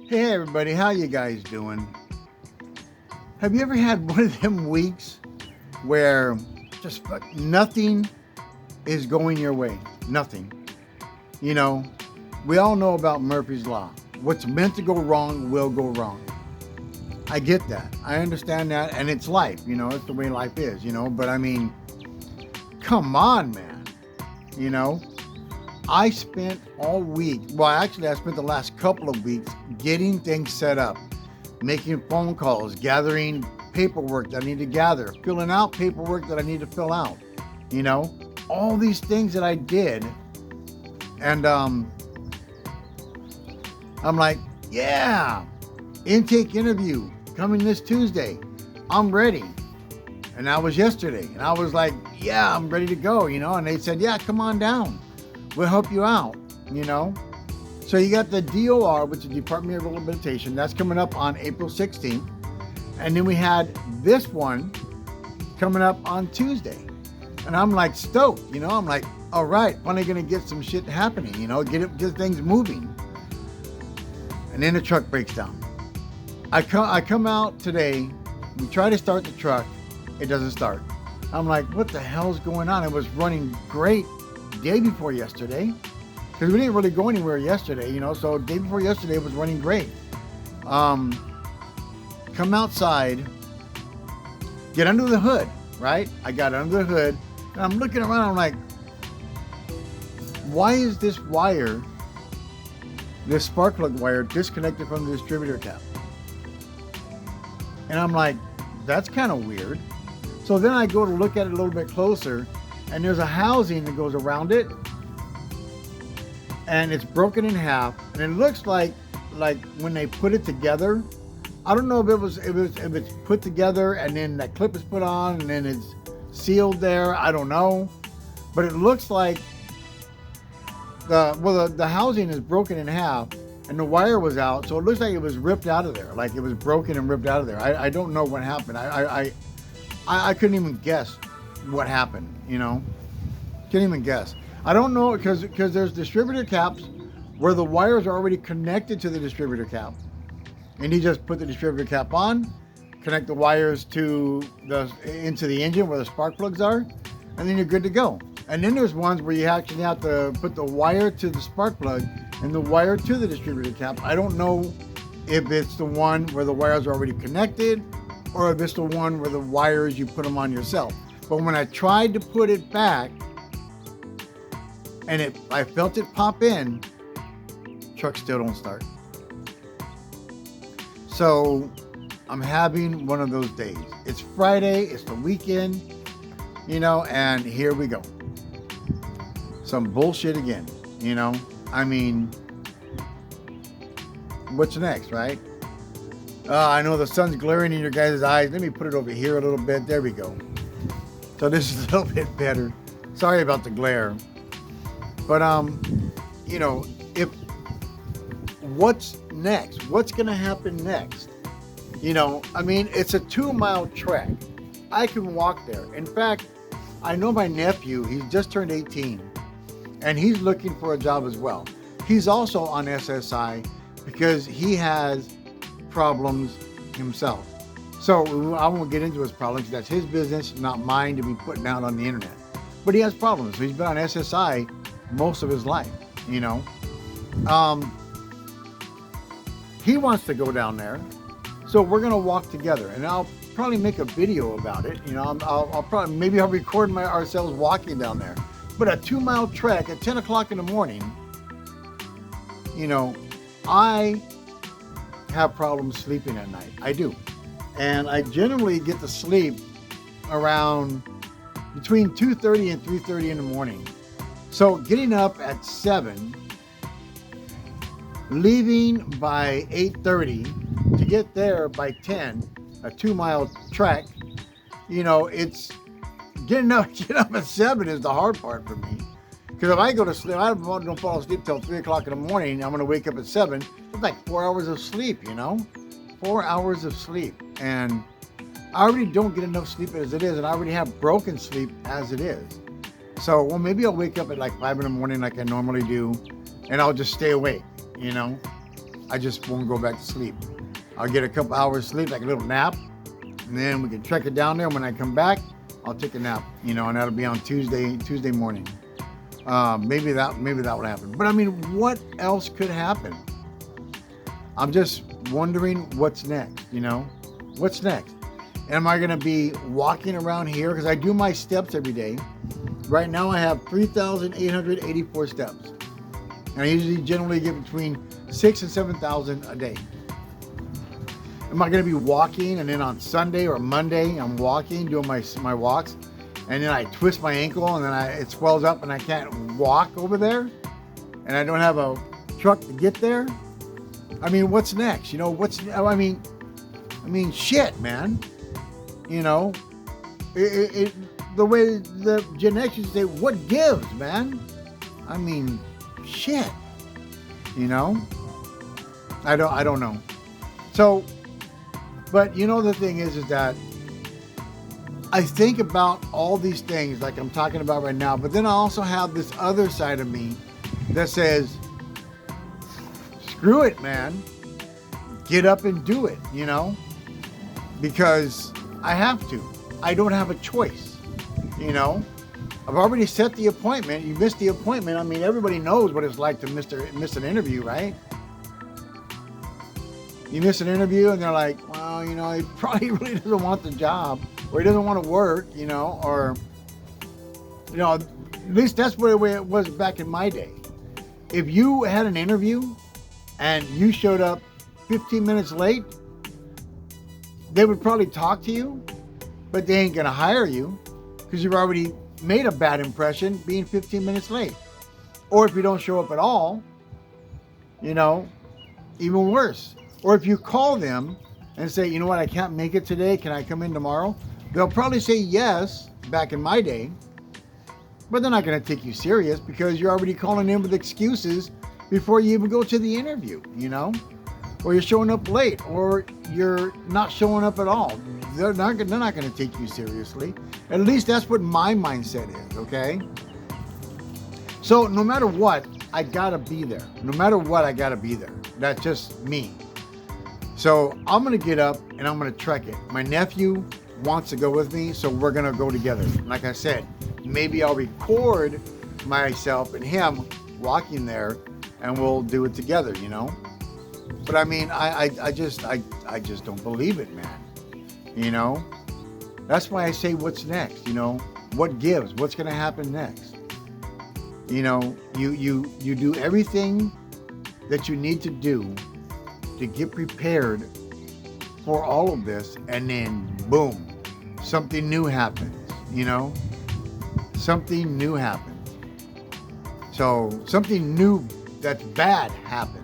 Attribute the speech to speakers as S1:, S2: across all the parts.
S1: Hey everybody, how you guys doing? Have you ever had one of them weeks where just nothing is going your way? Nothing. You know, we all know about Murphy's Law. What's meant to go wrong will go wrong. I get that. I understand that, and it's life, it's the way life is, but I mean, come on, man. You know, I spent all week, well, actually, I spent the last couple of weeks getting things set up, making phone calls, gathering paperwork that I need to gather, filling out paperwork that I need to fill out, all these things that I did. And I'm like, yeah, intake interview coming this Tuesday. I'm ready. And that was yesterday. And I was like, yeah, I'm ready to go, and they said, yeah, come on down. We'll help you out, So you got the DOR, which is Department of Rehabilitation. That's coming up on April 16th. And then we had this one coming up on Tuesday. And I'm like stoked, I'm like, all right, finally gonna get some shit happening, get things moving. And then the truck breaks down. I come out today, we try to start the truck, it doesn't start. I'm like, what the hell's going on? It was running great day before yesterday, because we didn't really go anywhere yesterday, so day before yesterday it was running great. Come outside, get under the hood, right? I got under the hood, and I'm looking around, I'm like, why is this wire, this spark plug wire, disconnected from the distributor cap? And I'm like, that's kind of weird. So then I go to look at it a little bit closer, and there's a housing that goes around it, and it's broken in half, and it looks like when they put it together, I don't know if it's put together and then that clip is put on and then it's sealed there. I don't know, but it looks like the housing is broken in half and the wire was out, so it looks like it was ripped out of there, like it was broken and ripped out of there. I don't know what happened. I couldn't even guess what happened, Can't even guess. I don't know, because there's distributor caps where the wires are already connected to the distributor cap. And you just put the distributor cap on, connect the wires into the engine where the spark plugs are, and then you're good to go. And then there's ones where you actually have to put the wire to the spark plug and the wire to the distributor cap. I don't know if it's the one where the wires are already connected or if it's the one where the wires, you put them on yourself. But when I tried to put it back and I felt it pop in, truck still don't start. So I'm having one of those days. It's Friday, it's the weekend, and here we go. Some bullshit again, I mean, what's next, right? I know the sun's glaring in your guys' eyes. Let me put it over here a little bit. There we go. So this is a little bit better. Sorry about the glare. But, if what's next? What's going to happen next? I mean, it's a 2-mile trek. I can walk there. In fact, I know my nephew, he's just turned 18, and he's looking for a job as well. He's also on SSI because he has problems himself. So I won't get into his problems. That's his business, not mine to be putting out on the internet. But he has problems. So he's been on SSI most of his life, He wants to go down there. So we're going to walk together, and I'll probably make a video about it. I'll record ourselves walking down there. But a 2-mile trek at 10 o'clock in the morning, I have problems sleeping at night. I do. And I generally get to sleep around between 2:30 and 3:30 in the morning. So getting up at 7, leaving by 8:30 to get there by 10, a 2-mile trek, it's getting up at 7 is the hard part for me. Because if I go to sleep, I don't fall asleep till 3 o'clock in the morning, I'm going to wake up at 7. It's like 4 hours of sleep, 4 hours of sleep. And I already don't get enough sleep as it is, and I already have broken sleep as it is. So, well, maybe I'll wake up at like 5 in the morning like I normally do, and I'll just stay awake, I just won't go back to sleep. I'll get a couple hours sleep, like a little nap, and then we can trek it down there. When I come back, I'll take a nap, and that'll be on Tuesday morning. Maybe that would happen. But I mean, what else could happen? I'm just wondering what's next, What's next? Am I going to be walking around here? Because I do my steps every day. Right now I have 3,884 steps. And I usually generally get between 6,000 and 7,000 a day. Am I going to be walking, and then on Sunday or Monday I'm walking, doing my walks, and then I twist my ankle, and then it swells up and I can't walk over there, and I don't have a truck to get there? I mean, what's next? I mean, shit, man. The way the GenX used to say, what gives, man? I mean, shit. I don't know. So, but the thing is that I think about all these things like I'm talking about right now, but then I also have this other side of me that says, screw it, man. Get up and do it, because I have to. I don't have a choice, I've already set the appointment. You missed the appointment. I mean, everybody knows what it's like to miss an interview, right? You miss an interview and they're like, well, he probably really doesn't want the job, or he doesn't want to work, or, at least that's the way it was back in my day. If you had an interview and you showed up 15 minutes late, they would probably talk to you, but they ain't going to hire you because you've already made a bad impression being 15 minutes late. Or if you don't show up at all, even worse. Or if you call them and say, you know what, I can't make it today, can I come in tomorrow? They'll probably say yes, back in my day, but they're not going to take you serious because you're already calling in with excuses before you even go to the interview, or you're showing up late, or you're not showing up at all. They're not going to take you seriously. At least that's what my mindset is, okay? So no matter what, I got to be there. No matter what, I got to be there. That's just me. So I'm going to get up and I'm going to trek it. My nephew wants to go with me, so we're going to go together. Like I said, maybe I'll record myself and him walking there and we'll do it together, But I mean, I just don't believe it, man. That's why I say, what's next? What gives? What's going to happen next? You do everything that you need to do to get prepared for all of this, and then boom, something new happens. Something new happens. So something new that's bad happens.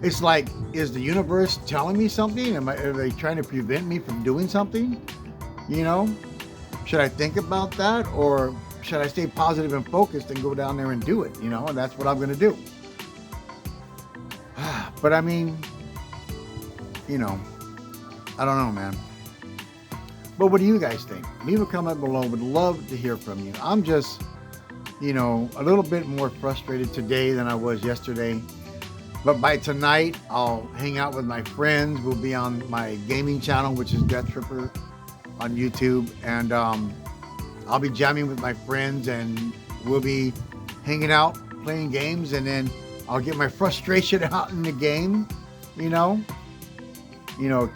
S1: It's like, is the universe telling me something? Are they trying to prevent me from doing something? Should I think about that, or should I stay positive and focused and go down there and do it? And that's what I'm going to do. But I mean, I don't know, man. But what do you guys think? Leave a comment below. Would love to hear from you. I'm just, a little bit more frustrated today than I was yesterday. But by tonight, I'll hang out with my friends. We'll be on my gaming channel, which is Distributor on YouTube. And I'll be jamming with my friends, and we'll be hanging out, playing games. And then I'll get my frustration out in the game,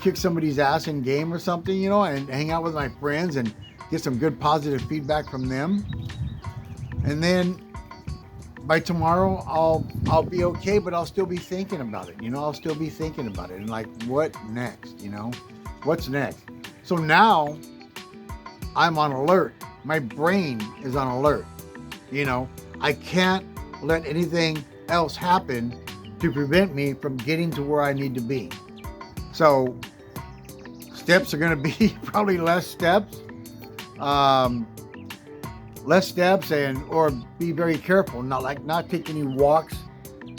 S1: kick somebody's ass in game or something, and hang out with my friends and get some good positive feedback from them. And then by tomorrow, I'll be okay, but I'll still be thinking about it. I'll still be thinking about it. And like, what next? What's next? So now I'm on alert. My brain is on alert. I can't let anything else happen to prevent me from getting to where I need to be. So steps are going to be probably less steps. Or be very careful, not take any walks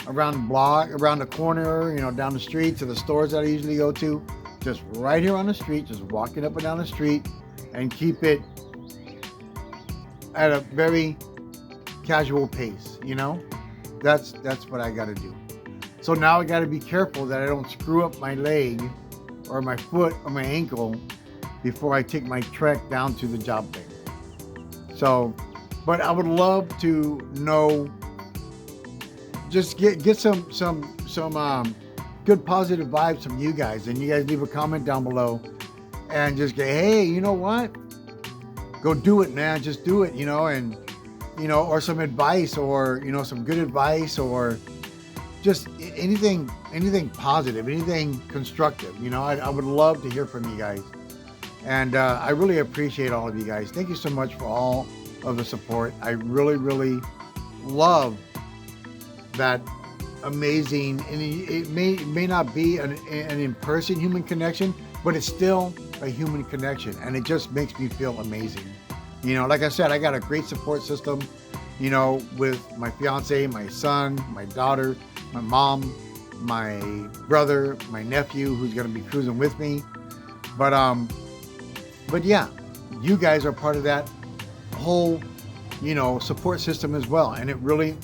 S1: around the block, around the corner, down the street to the stores that I usually go to. Just right here on the street, just walking up and down the street, and keep it at a very casual pace. That's what I got to do. So now I got to be careful that I don't screw up my leg or my foot or my ankle before I take my trek down to the job thing. So, but I would love to know, just get some good positive vibes from you guys, and you guys leave a comment down below and just get, hey, you know what? Go do it, man. Just do it, and or some advice, or some good advice, or just anything positive, anything constructive. I would love to hear from you guys. And I really appreciate all of you guys. Thank you so much for all of the support. I really, really love that amazing, and it may not be an in-person human connection, but it's still a human connection, and it just makes me feel amazing. Like I said, I got a great support system, with my fiance, my son, my daughter, my mom, my brother, my nephew, who's going to be cruising with me. But yeah, you guys are part of that whole, support system as well. And it really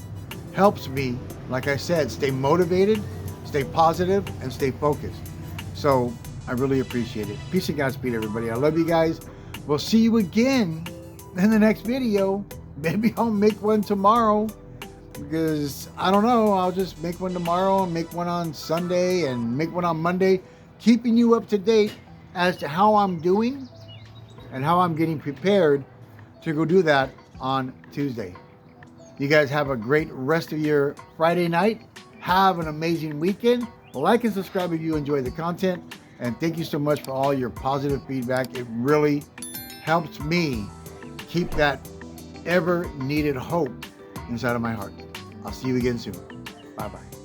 S1: helps me, like I said, stay motivated, stay positive, and stay focused. So I really appreciate it. Peace and Godspeed, everybody. I love you guys. We'll see you again in the next video. Maybe I'll make one tomorrow, because I don't know. I'll just make one tomorrow and make one on Sunday and make one on Monday, keeping you up to date as to how I'm doing and how I'm getting prepared to go do that on Tuesday. You guys have a great rest of your Friday night. Have an amazing weekend. Like and subscribe if you enjoy the content. And thank you so much for all your positive feedback. It really helps me keep that ever needed hope inside of my heart. I'll see you again soon. Bye-bye.